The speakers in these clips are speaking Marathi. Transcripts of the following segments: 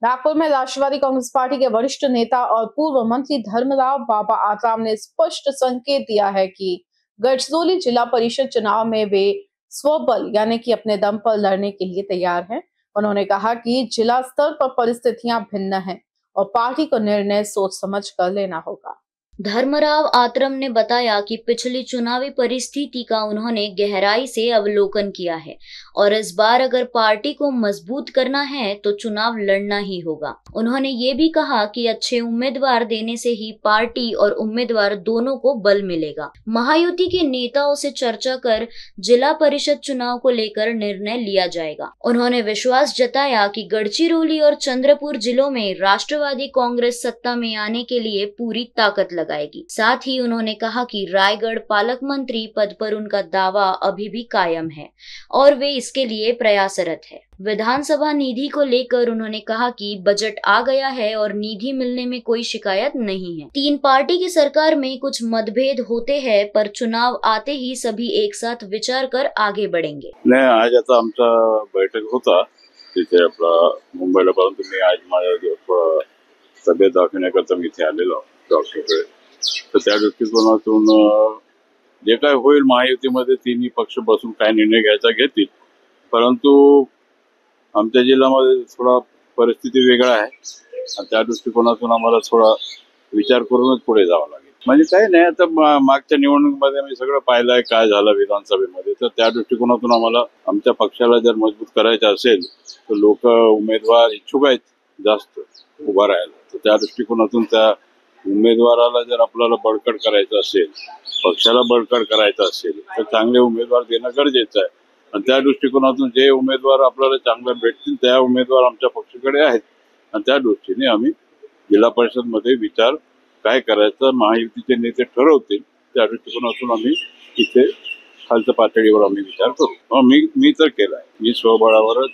नागपुर में राष्ट्रवादी कांग्रेस पार्टी के वरिष्ठ नेता और पूर्व मंत्री धर्मराव बाबा आत्राम ने स्पष्ट संकेत दिया है कि गढ़चिरौली जिला परिषद चुनाव में वे स्वबल यानी कि अपने दम पर लड़ने के लिए तैयार हैं। उन्होंने कहा कि जिला स्तर पर परिस्थितियां भिन्न हैं और पार्टी को निर्णय सोच समझ कर लेना होगा। धर्मराव आत्रम ने बताया कि पिछली चुनावी परिस्थिति का उन्होंने गहराई से अवलोकन किया है और इस बार अगर पार्टी को मजबूत करना है तो चुनाव लड़ना ही होगा। उन्होंने ये भी कहा कि अच्छे उम्मीदवार देने से ही पार्टी और उम्मीदवार दोनों को बल मिलेगा। महायुति के नेताओं से चर्चा कर जिला परिषद चुनाव को लेकर निर्णय लिया जाएगा। उन्होंने विश्वास जताया कि गढ़चिरौली और चंद्रपुर जिलों में राष्ट्रवादी कांग्रेस सत्ता में आने के लिए पूरी ताकत लगाएगी। साथ ही उन्होंने कहा कि रायगढ़ पालक मंत्री पद पर उनका दावा अभी भी कायम है और वे इसके लिए प्रयासरत है। विधानसभा निधि को लेकर उन्होंने कहा कि बजट आ गया है और निधि मिलने में कोई शिकायत नहीं है। तीन पार्टी की सरकार में कुछ मतभेद होते हैं पर चुनाव आते ही सभी एक साथ विचार कर आगे बढ़ेंगे। नाही, आज आता आमचा बैठक होता तिथे आपला मुंबईला, परंतु मी आज माझ्या तब्येत दाखवण्याकरता मी इथे आलेलो डॉक्टरकडे। तर त्या दृष्टिकोनातून जे काय होईल महायुतीमध्ये तिन्ही पक्ष बसून काय निर्णय घ्यायचा घेतील, परंतु आमच्या जिल्ह्यामध्ये थोडा परिस्थिती वेगळा आहे आणि त्या दृष्टिकोनातून आम्हाला थोडा विचार करूनच पुढे जावं लागेल। म्हणजे काही नाही, आता मागच्या निवडणुकीमध्ये मी सगळं पाहिलंय काय झालं विधानसभेमध्ये, तर त्या दृष्टिकोनातून आम्हाला आमच्या पक्षाला जर मजबूत करायचं असेल तर लोक उमेदवार इच्छुक आहेत जास्त उभा राहायला, तर त्या दृष्टिकोनातून त्या उमेदवाराला जर आपल्याला बळकट करायचं असेल, पक्षाला बळकट करायचं असेल तर चांगले उमेदवार देणं गरजेचं आहे आणि त्या दृष्टिकोनातून जे उमेदवार आपल्याला चांगले भेटतील त्या उमेदवार आमच्या पक्षाकडे आहेत आणि त्या दृष्टीने आम्ही जिल्हा परिषदमध्ये विचार काय करायचं महायुतीचे नेते ठरवतील, त्या दृष्टिकोनातून आम्ही इथे खालच्या पातळीवर आम्ही विचार करू। मी तर केलाय, मी स्वबळावरच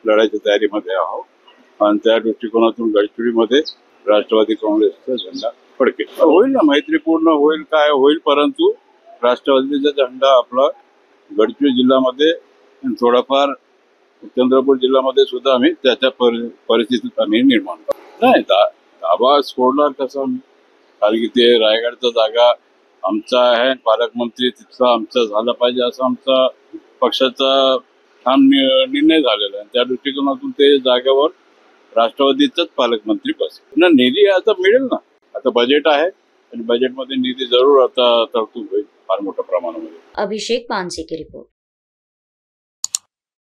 लढायच्या तयारीमध्ये आहोत आणि त्या दृष्टिकोनातून गडचिरोलीमध्ये राष्ट्रवादी काँग्रेसचा झेंडा फडकेल। होईल ना, मैत्रीपूर्ण होईल, काय होईल, परंतु राष्ट्रवादीचा झेंडा आपला गडचिरोली जिल्ह्यामध्ये थोडाफार चंद्रपूर जिल्ह्यामध्ये सुद्धा आम्ही त्याच्या परिस्थितीत आम्ही निर्माण करू। नाही दावा सोडणार कसं, कारण की ते रायगडचा जागा आमचा आहे, पालकमंत्री तिथला आमचा झाला पाहिजे असा आमचा पक्षाचा ठाम निर्णय झालेला आहे। त्या दृष्टिकोनातून ते जागेवर राष्ट्रवादीचाच पालकमंत्री बसेल ना। निधी आता मिळेल ना, आता बजेट आहे आणि बजेटमध्ये निधी जरूर आता तरतूद होईल फार मोठ्या प्रमाणामध्ये। अभिषेक पानसे की रिपोर्ट।